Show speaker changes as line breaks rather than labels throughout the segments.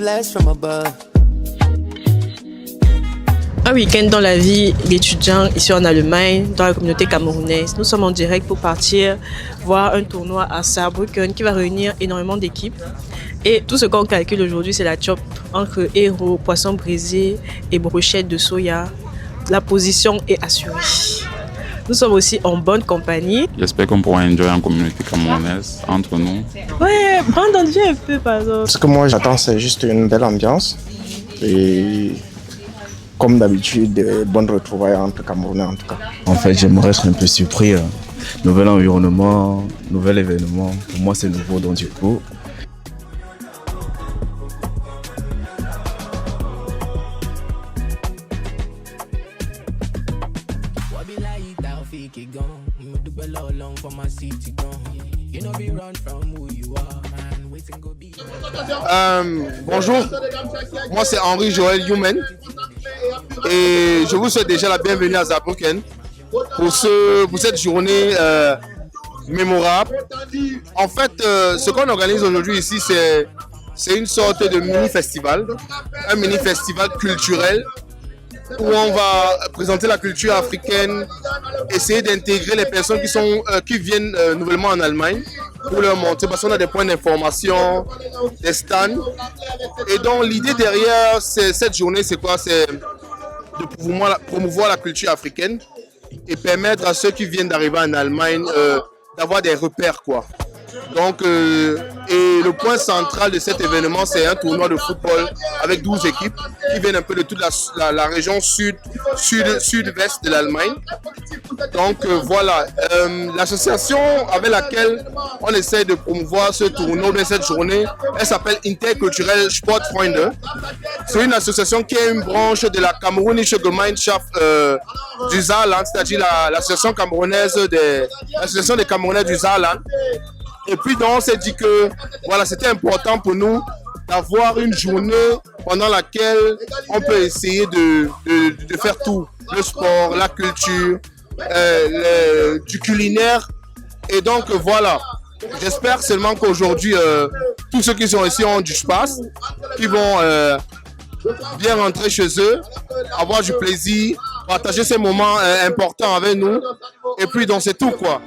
blessed from above.
Un week-end dans la vie d'étudiants ici en Allemagne, dans la communauté camerounaise. Nous sommes en direct pour partir voir un tournoi à Saarbrücken qui va réunir énormément d'équipes. Et tout ce qu'on calcule aujourd'hui, c'est la chop entre héros, poisson brisé et brochettes de soya. La position est assurée. Nous sommes aussi en bonne compagnie.
J'espère qu'on pourra enjoyer en communauté camerounaise entre nous.
Ouais, prendre Dieu un peu par exemple.
Ce que moi j'attends, c'est juste une belle ambiance. Et comme d'habitude, bonne retrouvailles entre Camerounais en tout cas.
En fait, j'aimerais être un peu surpris. Nouvel environnement, nouvel événement. Pour moi, c'est nouveau, donc du coup.
Bonjour, moi c'est Henri Joël Youmen et je vous souhaite déjà la bienvenue à Saarbrücken pour cette journée mémorable. En fait, ce qu'on organise aujourd'hui ici, c'est une sorte de mini-festival, un mini-festival culturel où on va présenter la culture africaine, essayer d'intégrer les personnes qui viennent nouvellement en Allemagne pour leur montrer, parce qu'on a des points d'information, des stands. Et donc l'idée derrière cette journée, c'est quoi? C'est de promouvoir la culture africaine et permettre à ceux qui viennent d'arriver en Allemagne d'avoir des repères, quoi. Donc, et le point central de cet événement, c'est un tournoi de football avec 12 équipes qui viennent un peu de toute la région sud-vest de l'Allemagne. Donc voilà, l'association avec laquelle on essaie de promouvoir ce tournoi de cette journée, elle s'appelle Interkulturelle Sportfreunde. C'est une association qui est une branche de la Kamerunische Gemeinschaft du Saarland, c'est-à-dire l'association des Camerounais du Saarland. Et puis donc on s'est dit que voilà, c'était important pour nous d'avoir une journée pendant laquelle on peut essayer de faire tout, le sport, la culture, du culinaire. Et donc voilà, j'espère seulement qu'aujourd'hui tous ceux qui sont ici ont du space, qui vont bien rentrer chez eux, avoir du plaisir, partager ces moments importants avec nous. Et puis donc c'est tout, quoi.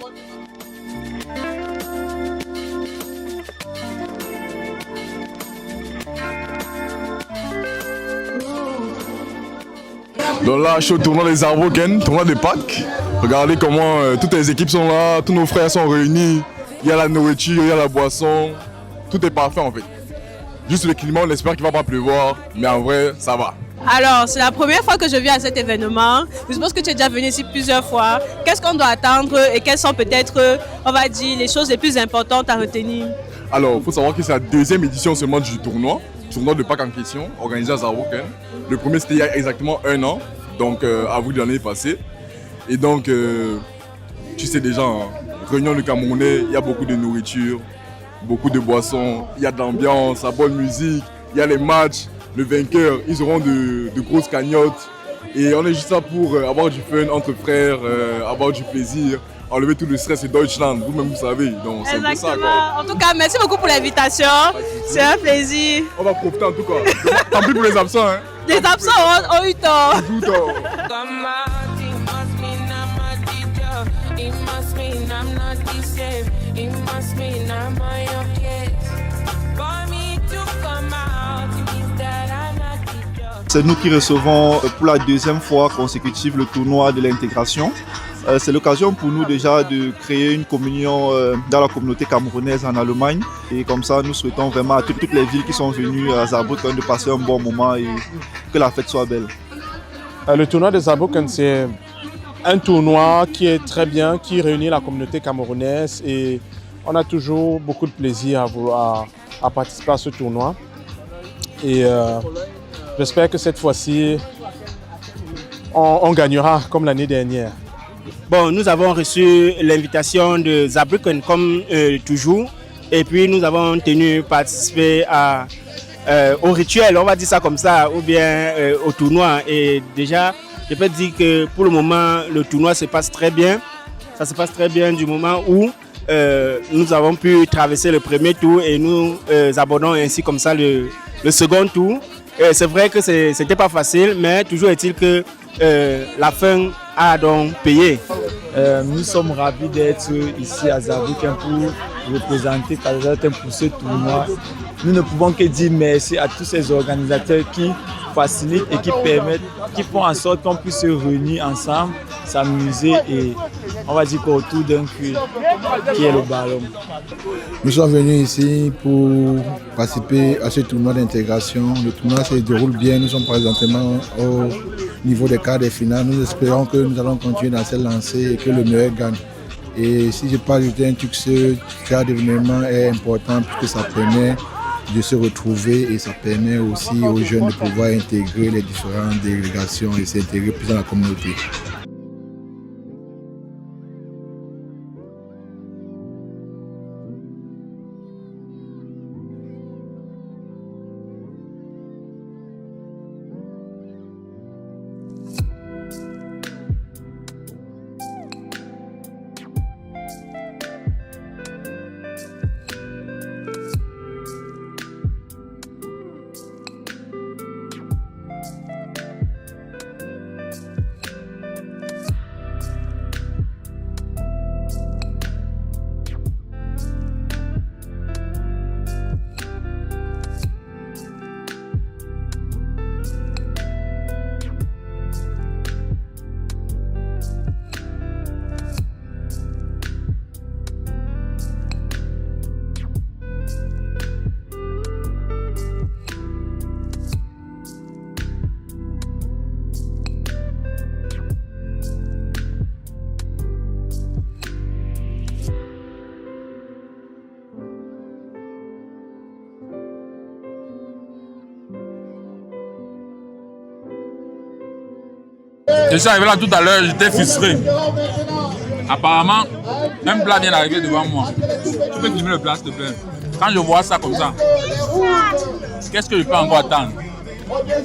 Donc là, je suis au tournoi des Saarbrücken, tournoi de Pâques. Regardez comment toutes les équipes sont là, tous nos frères sont réunis. Il y a la nourriture, il y a la boisson. Tout est parfait en fait. Juste le climat, on espère qu'il ne va pas pleuvoir, mais en vrai, ça va.
Alors, c'est la première fois que je viens à cet événement. Je suppose que tu es déjà venu ici plusieurs fois. Qu'est-ce qu'on doit attendre et quelles sont peut-être, on va dire, les choses les plus importantes à retenir?
Alors, il faut savoir que c'est la deuxième édition seulement du tournoi de Pâques en question, organisé à Saarbrücken. Le premier, c'était il y a exactement 1 an, donc avril de l'année passée. Et donc, tu sais déjà, hein, réunion de Camerounais, il y a beaucoup de nourriture, beaucoup de boissons, il y a de l'ambiance, la bonne musique, il y a les matchs. Le vainqueur, ils auront de grosses cagnottes. Et on est juste là pour avoir du fun entre frères, avoir du plaisir, enlever tout le stress et Deutschland, vous-même vous savez. Donc c'est pour ça, quoi.
En tout cas, merci beaucoup pour l'invitation. C'est un plaisir.
On va profiter en tout cas. Tant pis pour les absents. Hein.
Les absents ont eu tort.
C'est nous qui recevons pour la deuxième fois consécutive le tournoi de l'intégration. C'est l'occasion pour nous déjà de créer une communion dans la communauté camerounaise en Allemagne. Et comme ça, nous souhaitons vraiment à toutes les villes qui sont venues à Saarbrücken de passer un bon moment et que la fête soit belle.
Le tournoi de Saarbrücken, c'est un tournoi qui est très bien, qui réunit la communauté camerounaise et on a toujours beaucoup de plaisir à participer à ce tournoi. Et j'espère que cette fois-ci, on gagnera comme l'année dernière.
Bon, nous avons reçu l'invitation de Saarbrücken comme toujours. Et puis nous avons tenu participer au rituel, on va dire ça comme ça, ou bien au tournoi. Et déjà, je peux dire que pour le moment, le tournoi se passe très bien. Ça se passe très bien du moment où nous avons pu traverser le premier tour et nous abordons ainsi comme ça le second tour. C'est vrai que c'était pas facile, mais toujours est-il que la fin a donc payé.
Nous sommes ravis d'être ici à Saarbrücken pour représenter Kaiserslautern pour ce tournoi. Nous ne pouvons que dire merci à tous ces organisateurs qui facilitent et qui permettent, qui font en sorte qu'on puisse se réunir ensemble, s'amuser et on va dire qu'autour d'un cul qui est le ballon.
Nous sommes venus ici pour participer à ce tournoi d'intégration. Le tournoi se déroule bien. Nous sommes présentement au niveau des quarts de finale. Nous espérons que nous allons continuer dans cette lancée et que le meilleur gagne. Et si je parle d'un truc, ce genre d'événement est important puisque ça permet de se retrouver et ça permet aussi aux jeunes de pouvoir intégrer les différentes délégations et s'intégrer plus dans la communauté.
Je suis arrivé là tout à l'heure, j'étais frustré. Apparemment, un plat vient d'arriver devant moi. Tu peux filmer le plat, s'il te plaît. Quand je vois ça comme ça, qu'est-ce que je peux encore attendre?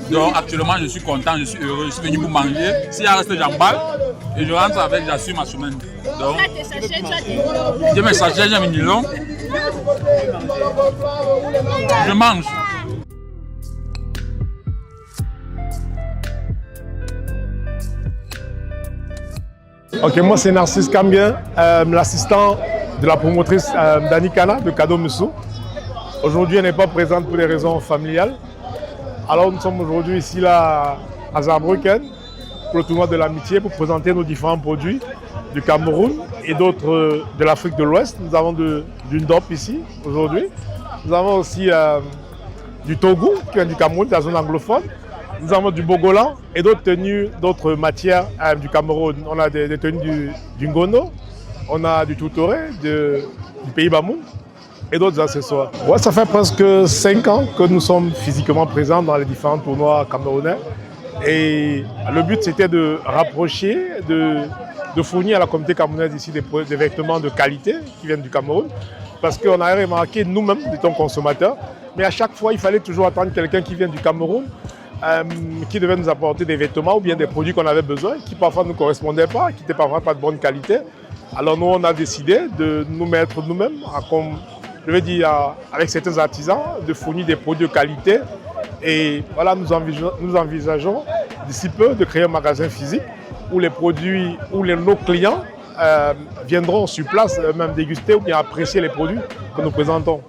Donc actuellement, je suis content, je suis heureux, je suis venu pour manger. S'il y a reste, j'emballe et je rentre avec, j'assure ma semaine. Donc, j'ai mes sachets, j'ai mes nylons. Je mange.
Ok, moi c'est Narcisse Cambien, l'assistant de la promotrice Dani Kana de Cadeau Moussou. Aujourd'hui, elle n'est pas présente pour des raisons familiales. Alors nous sommes aujourd'hui ici là, à Saarbrücken pour le tournoi de l'amitié pour présenter nos différents produits du Cameroun et d'autres de l'Afrique de l'Ouest. Nous avons du Ndop ici aujourd'hui. Nous avons aussi du Togo qui vient du Cameroun, de la zone anglophone. Nous avons du Bogolan et d'autres tenues, d'autres matières du Cameroun. On a des tenues du Ngono, on a du Toutoré, du pays Bamoun et d'autres accessoires. Ouais, ça fait presque 5 ans que nous sommes physiquement présents dans les différents tournois camerounais. Et le but c'était de rapprocher, de fournir à la communauté camerounaise ici des vêtements de qualité qui viennent du Cameroun. Parce qu'on a remarqué nous-mêmes, étant consommateurs, mais à chaque fois il fallait toujours attendre quelqu'un qui vient du Cameroun. Qui devait nous apporter des vêtements ou bien des produits qu'on avait besoin, qui parfois ne nous correspondaient pas, qui n'étaient parfois pas de bonne qualité. Alors nous, on a décidé de nous mettre nous-mêmes, je vais dire, avec certains artisans, de fournir des produits de qualité. Et voilà, nous envisageons d'ici peu de créer un magasin physique où les produits, où nos clients viendront sur place même déguster ou bien apprécier les produits que nous présentons.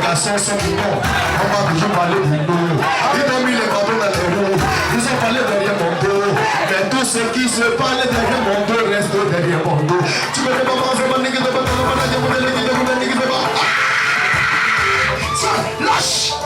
garçons sont bons. On va toujours parler du dos. Ils ont mis les bâtons dans les roues. Ils ont parlé derrière mon dos. Mais tous ceux qui se parlent derrière mon dos restent derrière mon dos. Tu me fais pas penser, mon nigga, lâche.